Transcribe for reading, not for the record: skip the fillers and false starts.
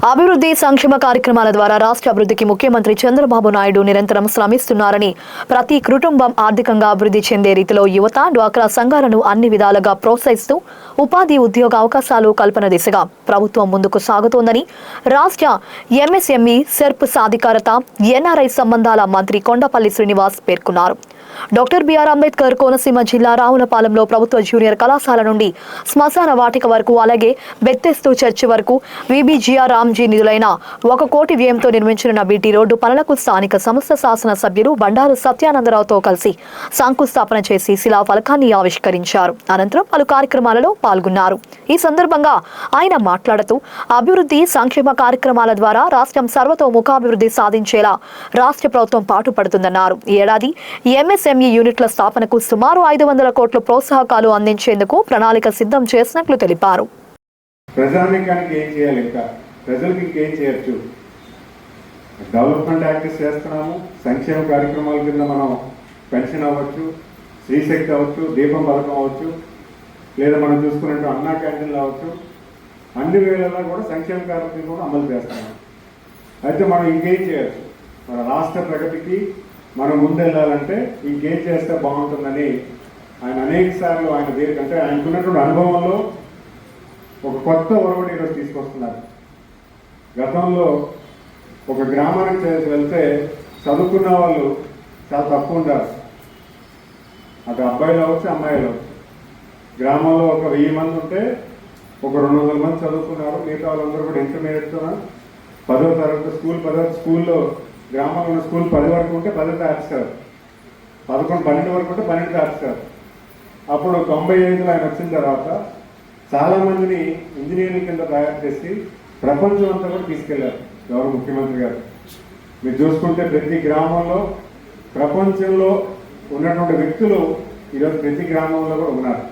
అభివృద్ధి సంక్షేమ కార్యక్రమాల ద్వారా రాష్ట్ర అభివృద్ధికి ముఖ్యమంత్రి చంద్రబాబు నాయుడు నిరంతరం శ్రమిస్తున్నారని, ప్రతి కుటుంబం ఆర్థికంగా అభివృద్ధి చెందే రీతిలో యువత, డ్వాక్రా సంఘాలను అన్ని విధాలుగా ప్రోత్సహిస్తూ ఉపాధి, ఉద్యోగ అవకాశాలు కల్పన దిశగా ప్రభుత్వం ముందుకు సాగుతోందని రాష్ట్ర ఎంఎస్ఎంఈ సెర్ప్ సాధికారత, ఎన్ఆర్ఐ సంబంధాల మంత్రి కొండపల్లి శ్రీనివాస్ పేర్కొన్నారు. డాక్టర్ బిఆర్ అంబేద్కర్ కోనసీమ జిల్లా రావులపాలెంలో ప్రభుత్వ జూనియర్ కళాశాల నుండి శ్మశాన వాటిక వరకు, అలాగే బెత్తెస్తు చర్చి వరకు విబిజిఆర్ రామ్జీ నిధులైన 1 కోటి వ్యయంతో నిర్మించనున్న బీటీ రోడ్డు పనులకు స్థానిక సంస్థ శాసన సభ్యులు బండారు సత్యానందరావుతో కలిసి శంకుస్థాపన చేసి శిలా ఫలకాన్ని ఆవిష్కరించారు. అనంతరం పలు కార్యక్రమాలలో పాల్గొన్నారు. ఈ సందర్భంగా ఆయన మాట్లాడుతూ అభివృద్ధి సంక్షేమ కార్యక్రమాల ద్వారా రాష్ట్రం సర్వతోముఖాభివృద్ధి సాధించేలా రాష్ట్ర ప్రభుత్వం పాటుపడుతుందన్నారు. ఈ ఏడాది ఎంఎస్ఎంఈ యూనిట్ల స్థాపనకు సుమారు 500 కోట్ల ప్రోత్సాహకాలు అందించేందుకు ప్రణాళిక సిద్ధం చేసినట్లు తెలిపారు. ప్రజానికానికి ఏం చేయాలి, ఇంకా ప్రజలకు ఇంకేం చేయొచ్చు? డెవలప్మెంట్ యాక్టివిటీస్ చేస్తున్నాము. సంక్షేమ కార్యక్రమాల కింద మనం పెన్షన్ అవ్వచ్చు, శ్రీశక్తి అవ్వచ్చు, దీపం పథకం అవ్వచ్చు, లేదా మనం చూసుకున్నట్టు అన్నా క్యాంటీన్లు అవ్వచ్చు. అన్ని వేళల్లో కూడా సంక్షేమ కార్యక్రమం అమలు చేస్తున్నాం. అయితే మనం ఇంకేం చేయొచ్చు? మన రాష్ట్ర ప్రగతికి మనం ముందెళ్ళాలంటే ఇంకేం చేస్తే బాగుంటుందని ఆయన అనేక సార్లు ఆయన అంటే ఆయనకున్నటువంటి అనుభవంలో ఒక కొత్త ఒరవడి ఈరోజు తీసుకొస్తున్నారు. గతంలో ఒక గ్రామానికి వెళ్తే చదువుకున్న వాళ్ళు చాలా తక్కువ ఉంటారు. అటు అబ్బాయిలు అవ్వచ్చు, అమ్మాయిలు అవ్వచ్చు. గ్రామంలో ఒక 1000 మంది ఉంటే ఒక 200 మంది చదువుకున్నారు. మిగతా వాళ్ళందరూ కూడా ఇంటర్మీడియట్తో 10వ తరగతి స్కూల్లో గ్రామంలో ఉన్న స్కూల్ 10 వరకు ఉంటే 10 ఆపిస్తారు, 11, 12 వరకు ఉంటే 12 ఆపిస్తారు. అప్పుడు 95లో ఆయన వచ్చిన తర్వాత చాలామందిని ఇంజనీరింగ్ కింద తయారు చేసి ప్రపంచం అంతా కూడా తీసుకెళ్లారు ఎవరు ముఖ్యమంత్రి గారు. మీరు చూసుకుంటే ప్రతి గ్రామంలో ప్రపంచంలో ఉన్నటువంటి వ్యక్తులు ఈరోజు ప్రతి గ్రామంలో కూడా ఉన్నారు.